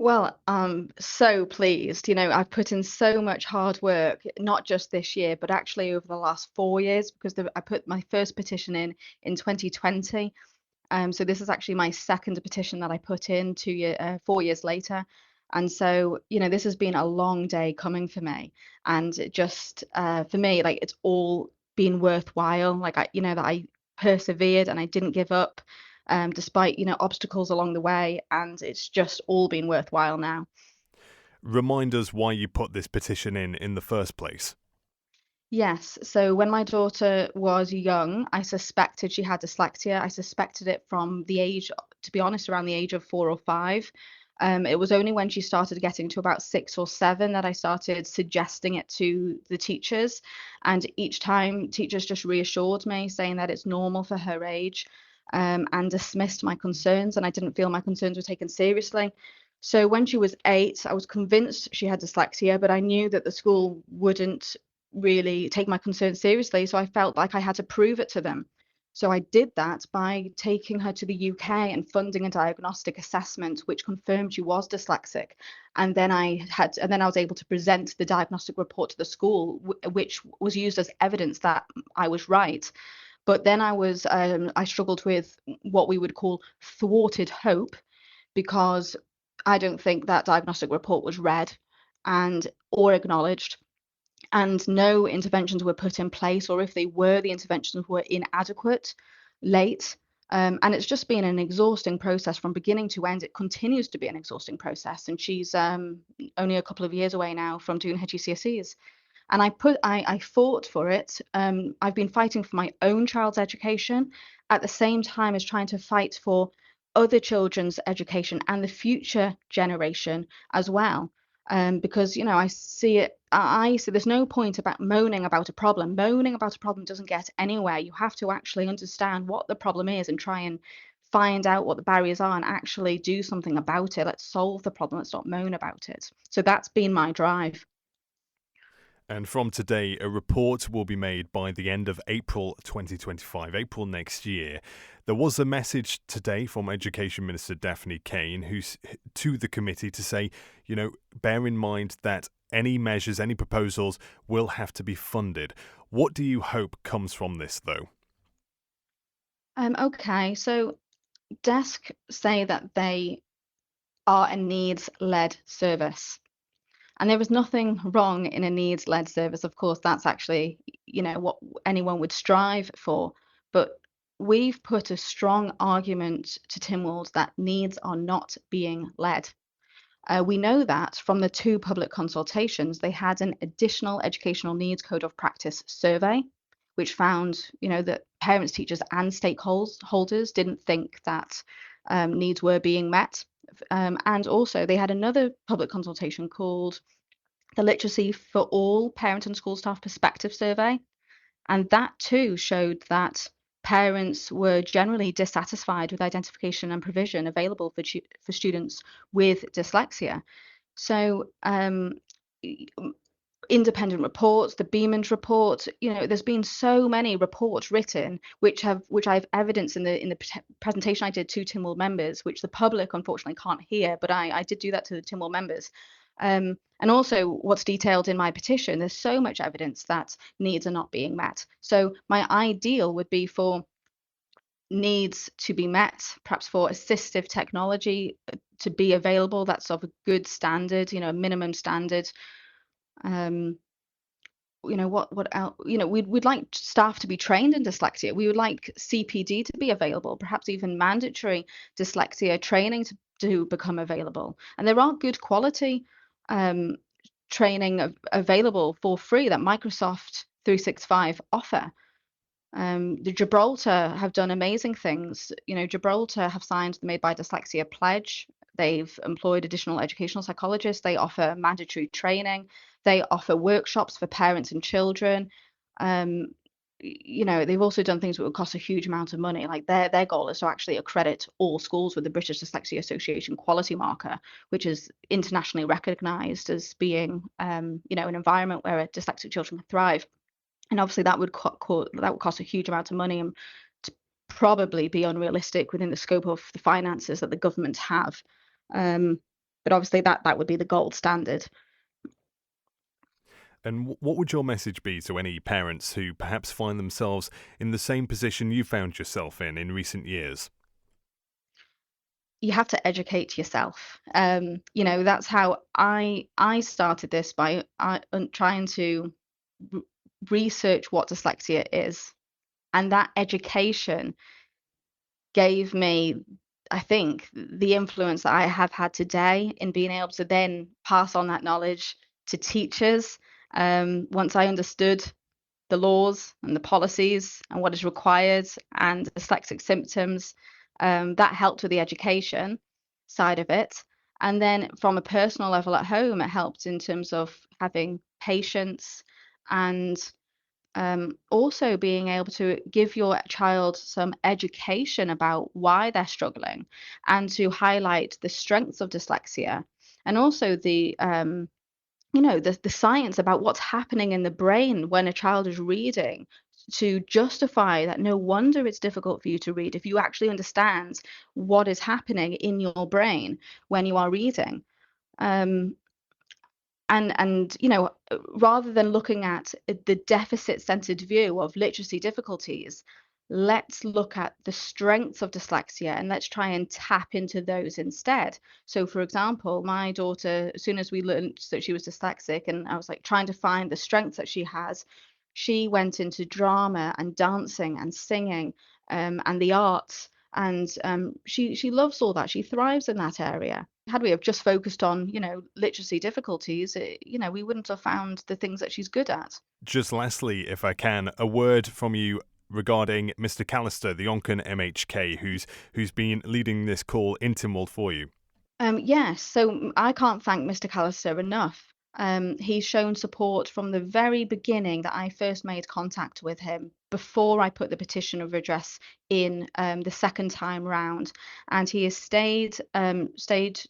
Well, I'm so pleased. I've put in so much hard work, not just this year, but actually over the last 4 years, because I put my first petition in 2020. So this is actually my second petition that I put in 4 years later. And so, this has been a long day coming for me. And it just, for me, like it's all been worthwhile. Like that I persevered and I didn't give up, despite, obstacles along the way. And it's just all been worthwhile now. Remind us why you put this petition in the first place. Yes. So when my daughter was young, I suspected she had dyslexia. I suspected it from the age, to be honest, around the age of 4 or 5. It was only when she started getting to about 6 or 7 that I started suggesting it to the teachers. And each time, teachers just reassured me, saying that it's normal for her age, and dismissed my concerns. And I didn't feel my concerns were taken seriously. So when she was 8, I was convinced she had dyslexia, but I knew that the school wouldn't really take my concerns seriously. So I felt like I had to prove it to them. So I did that by taking her to the UK and funding a diagnostic assessment which confirmed she was dyslexic. And then I was able to present the diagnostic report to the school, which was used as evidence that I was right. But then I struggled with what we would call thwarted hope, because I don't think that diagnostic report was read and or acknowledged, and no interventions were put in place, or if they were, the interventions were inadequate, late. And it's just been an exhausting process from beginning to end. It continues to be an exhausting process, and she's only a couple of years away now from doing her GCSEs. And I fought for it. I've been fighting for my own child's education at the same time as trying to fight for other children's education and the future generation as well. Because I see it. I see there's no point about moaning about a problem. Moaning about a problem doesn't get anywhere. You have to actually understand what the problem is and try and find out what the barriers are and actually do something about it. Let's solve the problem. Let's not moan about it. So that's been my drive. And from today, a report will be made by the end of April 2025, April next year. There was a message today from Education Minister Daphne Kane, who's to the committee to say, bear in mind that any measures, any proposals will have to be funded. What do you hope comes from this, though? Okay, so Desk say that they are a needs-led service. And there is nothing wrong in a needs-led service. Of course, that's actually, what anyone would strive for. But we've put a strong argument to Tynwald that needs are not being led. We know that from the 2 public consultations, they had an additional educational needs code of practice survey, which found, that parents, teachers, and stakeholders didn't think that needs were being met. And also, they had another public consultation called the Literacy for All Parent and School Staff Perspective Survey. And that too showed that parents were generally dissatisfied with identification and provision available for students with dyslexia. So, independent reports, the Beeman's report, there's been so many reports written which I've evidenced in the presentation I did to Tynwald members, which the public unfortunately can't hear, but I did do that to the Tynwald members. And also what's detailed in my petition, there's so much evidence that needs are not being met. So my ideal would be for needs to be met, perhaps for assistive technology to be available that's of a good standard, a minimum standard. Um, what else? We'd like staff to be trained in dyslexia. We would like CPD to be available, perhaps even mandatory dyslexia training to become available. And there are good quality training available for free that Microsoft 365 offer. The Gibraltar have done amazing things. Gibraltar have signed the Made by Dyslexia pledge. They've employed additional educational psychologists. They offer mandatory training. They offer workshops for parents and children. Um, they've also done things that would cost a huge amount of money. Like their goal is to actually accredit all schools with the British Dyslexia Association quality marker, which is internationally recognised as being, an environment where dyslexic children can thrive. And obviously that would cost a huge amount of money and to probably be unrealistic within the scope of the finances that the government have. Um, But obviously that would be the gold standard. And what would your message be to any parents who perhaps find themselves in the same position you found yourself in recent years? You have to educate yourself. That's how I started this, by trying to research what dyslexia is, and that education gave me, I think, the influence that I have had today in being able to then pass on that knowledge to teachers. Once I understood the laws and the policies and what is required and dyslexic symptoms, that helped with the education side of it. And then from a personal level at home, it helped in terms of having patience and also being able to give your child some education about why they're struggling, and to highlight the strengths of dyslexia, and also the science about what's happening in the brain when a child is reading, to justify that no wonder it's difficult for you to read if you actually understand what is happening in your brain when you are reading. Um, and rather than looking at the deficit-centered view of literacy difficulties, let's look at the strengths of dyslexia and let's try and tap into those instead. So for example, my daughter, as soon as we learned that she was dyslexic and I was like trying to find the strengths that she has, she went into drama and dancing and singing, and the arts, and she loves all that. She thrives in that area. Had we have just focused on, literacy difficulties, we wouldn't have found the things that she's good at. Just lastly, if I can, a word from you regarding Mr. Callister, the Onken MHK, who's been leading this call in Tynwald for you. Yes, so I can't thank Mr. Callister enough. He's shown support from the very beginning that I first made contact with him, before I put the petition of redress in the second time round, and he has stayed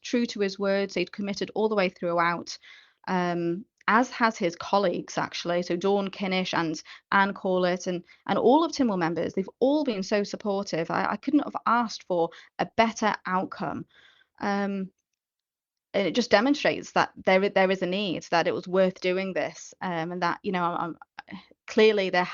true to his word, stayed committed all the way throughout, as has his colleagues actually. So Dawn Kinnish and Anne Corlett and all of Tynwald members, they've all been so supportive. I couldn't have asked for a better outcome. It just demonstrates that there is a need, that it was worth doing this, and that clearly there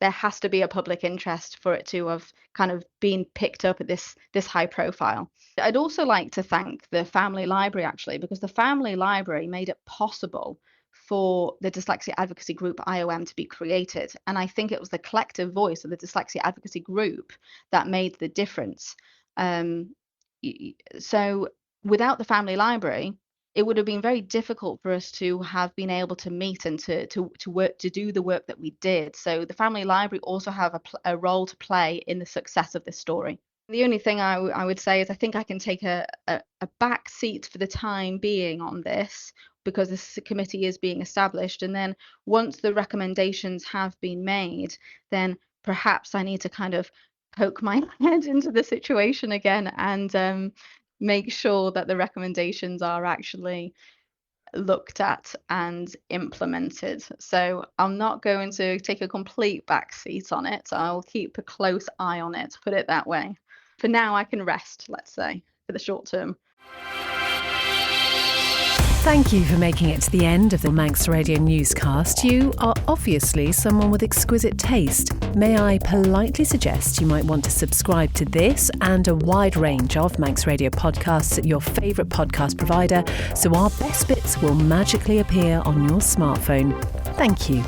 has to be a public interest for it to have kind of been picked up at this high profile. I'd also like to thank the Family Library actually, because the Family Library made it possible for the Dyslexia Advocacy Group IOM to be created, and I think it was the collective voice of the Dyslexia Advocacy Group that made the difference. So without the Family Library, it would have been very difficult for us to have been able to meet and to work, to do the work that we did. So the Family Library also have a role to play in the success of this story. The only thing I would say is I think I can take a back seat for the time being on this, because this committee is being established, and then once the recommendations have been made, then perhaps I need to kind of poke my head into the situation again and make sure that the recommendations are actually looked at and implemented. So I'm not going to take a complete backseat on it. I'll keep a close eye on it, put it that way. For now, I can rest, let's say, for the short term. Thank you for making it to the end of the Manx Radio Newscast. You are obviously someone with exquisite taste. May I politely suggest you might want to subscribe to this and a wide range of Manx Radio podcasts at your favourite podcast provider, so our best bits will magically appear on your smartphone. Thank you.